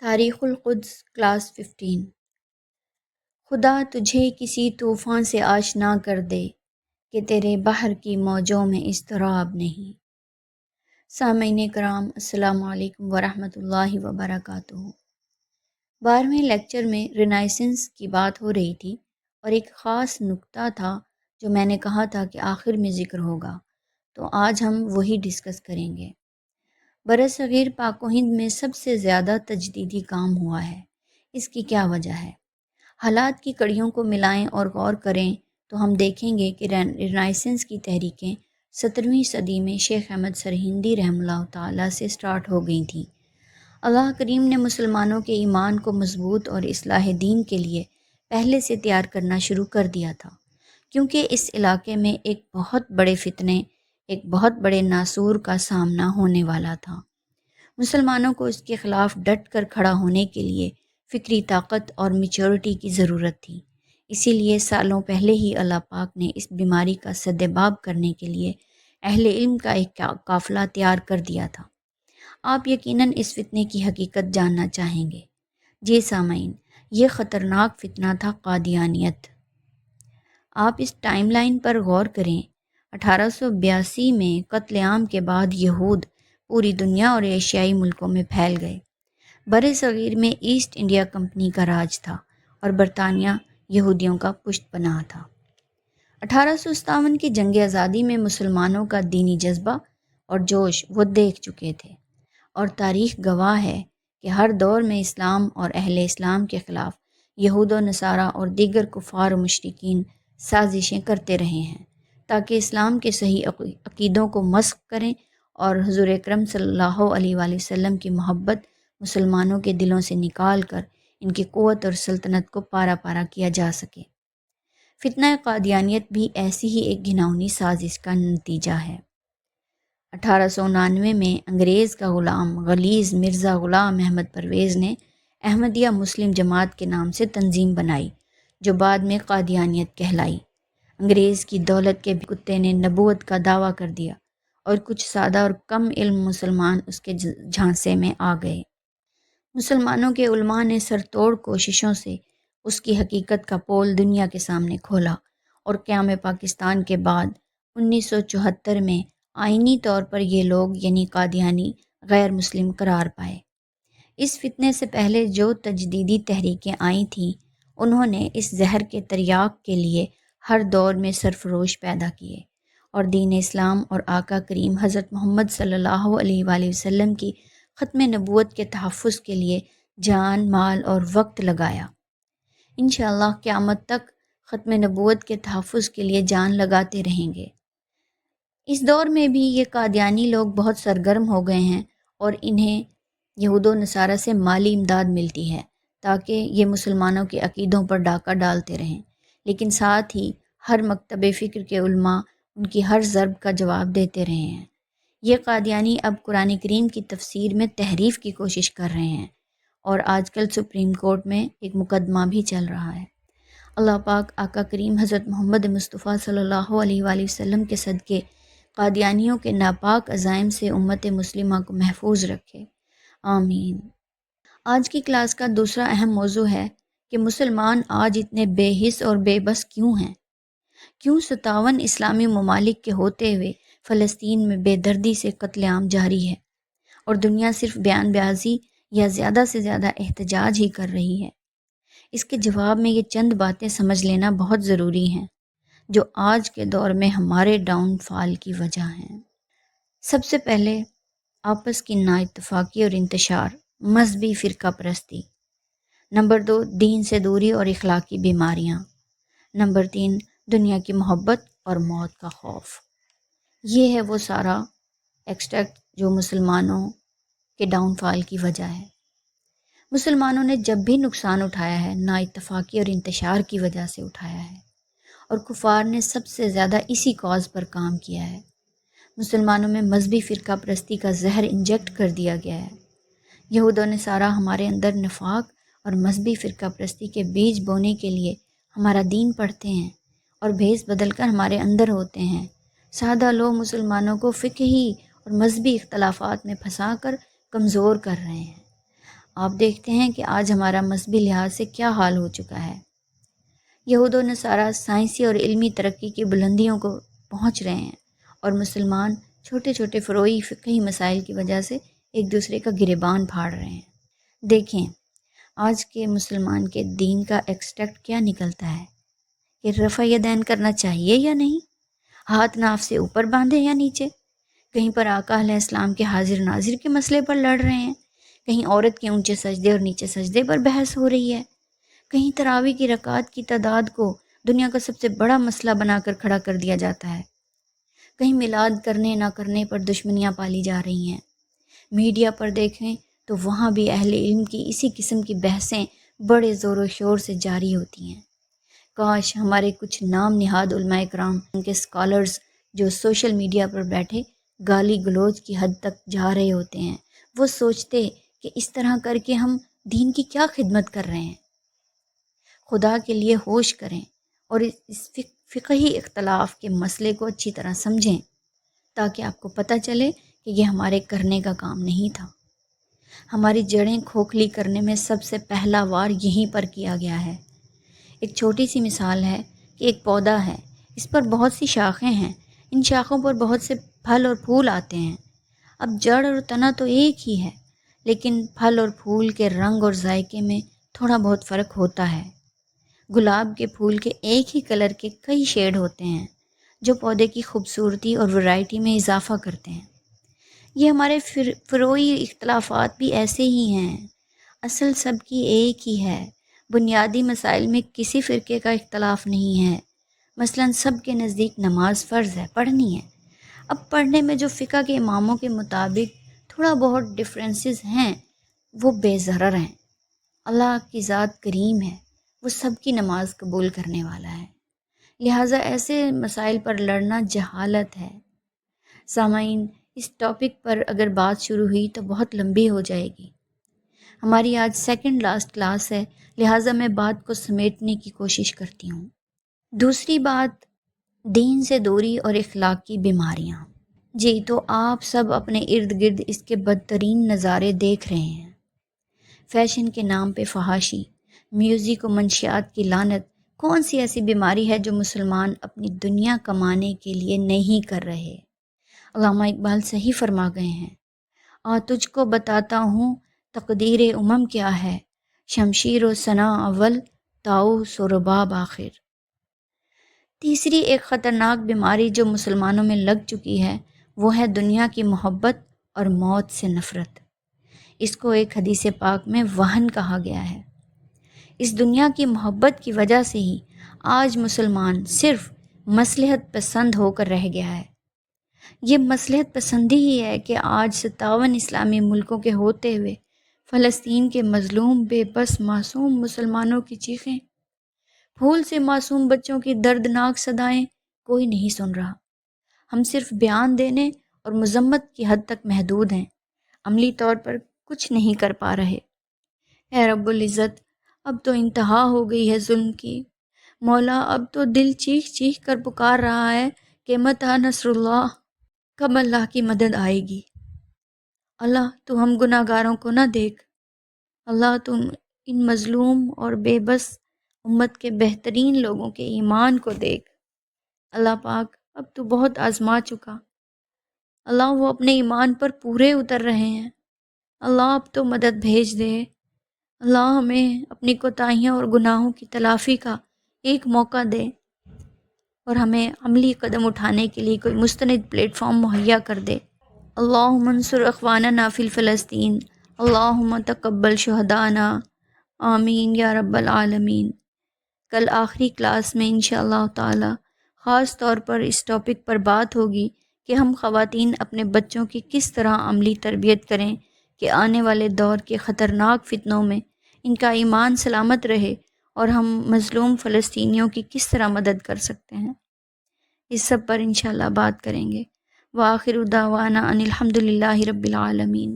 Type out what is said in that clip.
تاریخ القدس کلاس 15۔ خدا تجھے کسی طوفان سے آشنا کر دے کہ تیرے بحر کی موجوں میں اضطراب نہیں۔ سامعین کرام، السلام علیکم ورحمۃ اللہ وبرکاتہ۔ 12ویں لیکچر میں رینائسنس کی بات ہو رہی تھی اور ایک خاص نقطہ تھا جو میں نے کہا تھا کہ آخر میں ذکر ہوگا، تو آج ہم وہی ڈسکس کریں گے۔ برصغیر پاک و ہند میں سب سے زیادہ تجدیدی کام ہوا ہے۔ اس کی کیا وجہ ہے؟ حالات کی کڑیوں کو ملائیں اور غور کریں تو ہم دیکھیں گے کہ رینائسنس کی تحریکیں 17ویں صدی میں شیخ احمد سرہندی رحمہ اللہ تعالیٰ سے سٹارٹ ہو گئی تھیں۔ اللہ کریم نے مسلمانوں کے ایمان کو مضبوط اور اصلاح دین کے لیے پہلے سے تیار کرنا شروع کر دیا تھا، کیونکہ اس علاقے میں ایک بہت بڑے فتنے، ایک بہت بڑے ناسور کا سامنا ہونے والا تھا۔ مسلمانوں کو اس کے خلاف ڈٹ کر کھڑا ہونے کے لیے فکری طاقت اور میچورٹی کی ضرورت تھی۔ اسی لیے سالوں پہلے ہی اللہ پاک نے اس بیماری کا سدباب کرنے کے لیے اہل علم کا ایک قافلہ تیار کر دیا تھا۔ آپ یقیناً اس فتنے کی حقیقت جاننا چاہیں گے۔ جی سامعین، یہ خطرناک فتنہ تھا قادیانیت۔ آپ اس ٹائم لائن پر غور کریں۔ 1882 میں قتل عام کے بعد یہود پوری دنیا اور ایشیائی ملکوں میں پھیل گئے۔ بر صغیر میں ایسٹ انڈیا کمپنی کا راج تھا اور برطانیہ یہودیوں کا پشت پناہ تھا۔ 1857 کی جنگ آزادی میں مسلمانوں کا دینی جذبہ اور جوش وہ دیکھ چکے تھے، اور تاریخ گواہ ہے کہ ہر دور میں اسلام اور اہل اسلام کے خلاف یہود و نصارہ اور دیگر کفار و مشرکین سازشیں کرتے رہے ہیں تاکہ اسلام کے صحیح عقیدوں کو مسخ کریں اور حضور اکرم صلی اللہ علیہ وآلہ وسلم کی محبت مسلمانوں کے دلوں سے نکال کر ان کی قوت اور سلطنت کو پارا پارا کیا جا سکے۔ فتنہ قادیانیت بھی ایسی ہی ایک گھناؤنی سازش کا نتیجہ ہے۔ 1899 میں انگریز کا غلام غلیظ مرزا غلام احمد پرویز نے احمدیہ مسلم جماعت کے نام سے تنظیم بنائی جو بعد میں قادیانیت کہلائی۔ انگریز کی دولت کے کتے نے نبوت کا دعویٰ کر دیا اور کچھ سادہ اور کم علم مسلمان اس کے جھانسے میں آ گئے۔ مسلمانوں کے علماء نے سر توڑ کوششوں سے اس کی حقیقت کا پول دنیا کے سامنے کھولا، اور قیام پاکستان کے بعد 1974 میں آئینی طور پر یہ لوگ یعنی قادیانی غیر مسلم قرار پائے۔ اس فتنے سے پہلے جو تجدیدی تحریکیں آئی تھیں، انہوں نے اس زہر کے تریاق کے لیے ہر دور میں سرفروش پیدا کیے اور دین اسلام اور آقا کریم حضرت محمد صلی اللہ علیہ وآلہ وسلم کی ختم نبوت کے تحفظ کے لیے جان، مال اور وقت لگایا۔ انشاءاللہ قیامت تک ختم نبوت کے تحفظ کے لیے جان لگاتے رہیں گے۔ اس دور میں بھی یہ قادیانی لوگ بہت سرگرم ہو گئے ہیں اور انہیں یہود و نصارہ سے مالی امداد ملتی ہے تاکہ یہ مسلمانوں کے عقیدوں پر ڈاکہ ڈالتے رہیں، لیکن ساتھ ہی ہر مکتب فکر کے علماء ان کی ہر ضرب کا جواب دیتے رہے ہیں۔ یہ قادیانی اب قرآن کریم کی تفسیر میں تحریف کی کوشش کر رہے ہیں، اور آج کل سپریم کورٹ میں ایک مقدمہ بھی چل رہا ہے۔ اللہ پاک آقا کریم حضرت محمد مصطفیٰ صلی اللہ علیہ وآلہ وسلم کے صدقے قادیانیوں کے ناپاک عزائم سے امت مسلمہ کو محفوظ رکھے، آمین۔ آج کی کلاس کا دوسرا اہم موضوع ہے کہ مسلمان آج اتنے بے حس اور بے بس کیوں ہیں؟ کیوں 57 اسلامی ممالک کے ہوتے ہوئے فلسطین میں بے دردی سے قتل عام جاری ہے اور دنیا صرف بیان بازی یا زیادہ سے زیادہ احتجاج ہی کر رہی ہے؟ اس کے جواب میں یہ چند باتیں سمجھ لینا بہت ضروری ہیں جو آج کے دور میں ہمارے ڈاؤن فال کی وجہ ہیں۔ سب سے پہلے آپس کی نا اتفاقی اور انتشار، مذہبی فرقہ پرستی۔ نمبر 2، دین سے دوری اور اخلاقی بیماریاں۔ نمبر 3، دنیا کی محبت اور موت کا خوف۔ یہ ہے وہ سارا ایکسٹریکٹ جو مسلمانوں کے ڈاؤن فال کی وجہ ہے۔ مسلمانوں نے جب بھی نقصان اٹھایا ہے نا اتفاقی اور انتشار کی وجہ سے اٹھایا ہے، اور کفار نے سب سے زیادہ اسی کاز پر کام کیا ہے۔ مسلمانوں میں مذہبی فرقہ پرستی کا زہر انجیکٹ کر دیا گیا ہے۔ یہود و نصارہ ہمارے اندر نفاق اور مذہبی فرقہ پرستی کے بیج بونے کے لیے ہمارا دین پڑھتے ہیں اور بھیس بدل کر ہمارے اندر ہوتے ہیں۔ سادہ لوگ مسلمانوں کو فقہی اور مذہبی اختلافات میں پھنسا کر کمزور کر رہے ہیں۔ آپ دیکھتے ہیں کہ آج ہمارا مذہبی لحاظ سے کیا حال ہو چکا ہے۔ یہود و نصارہ سائنسی اور علمی ترقی کی بلندیوں کو پہنچ رہے ہیں، اور مسلمان چھوٹے چھوٹے فروعی فقہی مسائل کی وجہ سے ایک دوسرے کا گریبان پھاڑ رہے ہیں۔ دیکھیں آج کے مسلمان کے دین کا ایکسٹریکٹ کیا نکلتا ہے کہ رفع یدین کرنا چاہیے یا نہیں، ہاتھ ناف سے اوپر باندھے یا نیچے، کہیں پر آقا علیہ السلام کے حاضر ناظر کے مسئلے پر لڑ رہے ہیں، کہیں عورت کے اونچے سجدے اور نیچے سجدے پر بحث ہو رہی ہے، کہیں تراویح کی رکعات کی تعداد کو دنیا کا سب سے بڑا مسئلہ بنا کر کھڑا کر دیا جاتا ہے، کہیں میلاد کرنے نہ کرنے پر دشمنیاں پالی جا رہی ہیں۔ میڈیا پر دیکھیں تو وہاں بھی اہل علم کی اسی قسم کی بحثیں بڑے زور و شور سے جاری ہوتی ہیں۔ کاش ہمارے کچھ نام نہاد علماء کرام، ان کے اسکالرز جو سوشل میڈیا پر بیٹھے گالی گلوچ کی حد تک جا رہے ہوتے ہیں، وہ سوچتے کہ اس طرح کر کے ہم دین کی کیا خدمت کر رہے ہیں۔ خدا کے لیے ہوش کریں اور اس فقہی اختلاف کے مسئلے کو اچھی طرح سمجھیں، تاکہ آپ کو پتہ چلے کہ یہ ہمارے کرنے کا کام نہیں تھا۔ ہماری جڑیں کھوکھلی کرنے میں سب سے پہلا وار یہیں پر کیا گیا ہے۔ ایک چھوٹی سی مثال ہے کہ ایک پودا ہے، اس پر بہت سی شاخیں ہیں، ان شاخوں پر بہت سے پھل اور پھول آتے ہیں۔ اب جڑ اور تنا تو ایک ہی ہے، لیکن پھل اور پھول کے رنگ اور ذائقے میں تھوڑا بہت فرق ہوتا ہے۔ گلاب کے پھول کے ایک ہی کلر کے کئی شیڈ ہوتے ہیں، جو پودے کی خوبصورتی اور ورائٹی میں اضافہ کرتے ہیں۔ یہ ہمارے فروعی اختلافات بھی ایسے ہی ہیں، اصل سب کی ایک ہی ہے۔ بنیادی مسائل میں کسی فرقے کا اختلاف نہیں ہے۔ مثلا سب کے نزدیک نماز فرض ہے، پڑھنی ہے۔ اب پڑھنے میں جو فقہ کے اماموں کے مطابق تھوڑا بہت ڈفرینسز ہیں، وہ بے ضرر ہیں۔ اللہ کی ذات کریم ہے، وہ سب کی نماز قبول کرنے والا ہے، لہٰذا ایسے مسائل پر لڑنا جہالت ہے۔ سامعین، اس ٹاپک پر اگر بات شروع ہوئی تو بہت لمبی ہو جائے گی۔ ہماری آج سیکنڈ لاسٹ کلاس ہے، لہٰذا میں بات کو سمیٹنے کی کوشش کرتی ہوں۔ دوسری بات، دین سے دوری اور اخلاق کی بیماریاں۔ جی تو آپ سب اپنے ارد گرد اس کے بدترین نظارے دیکھ رہے ہیں۔ فیشن کے نام پہ فحاشی، میوزک و منشیات کی لعنت، کون سی ایسی بیماری ہے جو مسلمان اپنی دنیا کمانے کے لیے نہیں کر رہے؟ علامہ اقبال صحیح فرما گئے ہیں، تجھ کو بتاتا ہوں تقدیر امم کیا ہے، شمشیر و ثنا اول، طاؤس و رباب آخر۔ تیسری ایک خطرناک بیماری جو مسلمانوں میں لگ چکی ہے، وہ ہے دنیا کی محبت اور موت سے نفرت۔ اس کو ایک حدیث پاک میں وہن کہا گیا ہے۔ اس دنیا کی محبت کی وجہ سے ہی آج مسلمان صرف مصلحت پسند ہو کر رہ گیا ہے۔ یہ مصلحت پسندی ہی ہے کہ آج 57 اسلامی ملکوں کے ہوتے ہوئے فلسطین کے مظلوم بے بس معصوم مسلمانوں کی چیخیں، پھول سے معصوم بچوں کی دردناک صدائیں کوئی نہیں سن رہا۔ ہم صرف بیان دینے اور مذمت کی حد تک محدود ہیں، عملی طور پر کچھ نہیں کر پا رہے۔ اے رب العزت، اب تو انتہا ہو گئی ہے ظلم کی۔ مولا، اب تو دل چیخ چیخ کر پکار رہا ہے کہ متی نصر اللہ، کب اللہ کی مدد آئے گی؟ اللہ تو ہم گناہ گاروں کو نہ دیکھ، اللہ تم ان مظلوم اور بے بس امت کے بہترین لوگوں کے ایمان کو دیکھ۔ اللہ پاک اب تو بہت آزما چکا، اللہ وہ اپنے ایمان پر پورے اتر رہے ہیں، اللہ اب تو مدد بھیج دے۔ اللہ ہمیں اپنی کوتاہیاں اور گناہوں کی تلافی کا ایک موقع دے، اور ہمیں عملی قدم اٹھانے کے لیے کوئی مستند پلیٹ فارم مہیا کر دے۔ اللہم انصر اخواننا فی فلسطین، اللہم تقبل شہدانا، آمین یا رب العالمین۔ کل آخری کلاس میں انشاءاللہ تعالی خاص طور پر اس ٹاپک پر بات ہوگی کہ ہم خواتین اپنے بچوں کی کس طرح عملی تربیت کریں کہ آنے والے دور کے خطرناک فتنوں میں ان کا ایمان سلامت رہے، اور ہم مظلوم فلسطینیوں کی کس طرح مدد کر سکتے ہیں۔ اس سب پر انشاءاللہ بات کریں گے۔ وآخر دعوانا ان الحمد للہ رب العالمین۔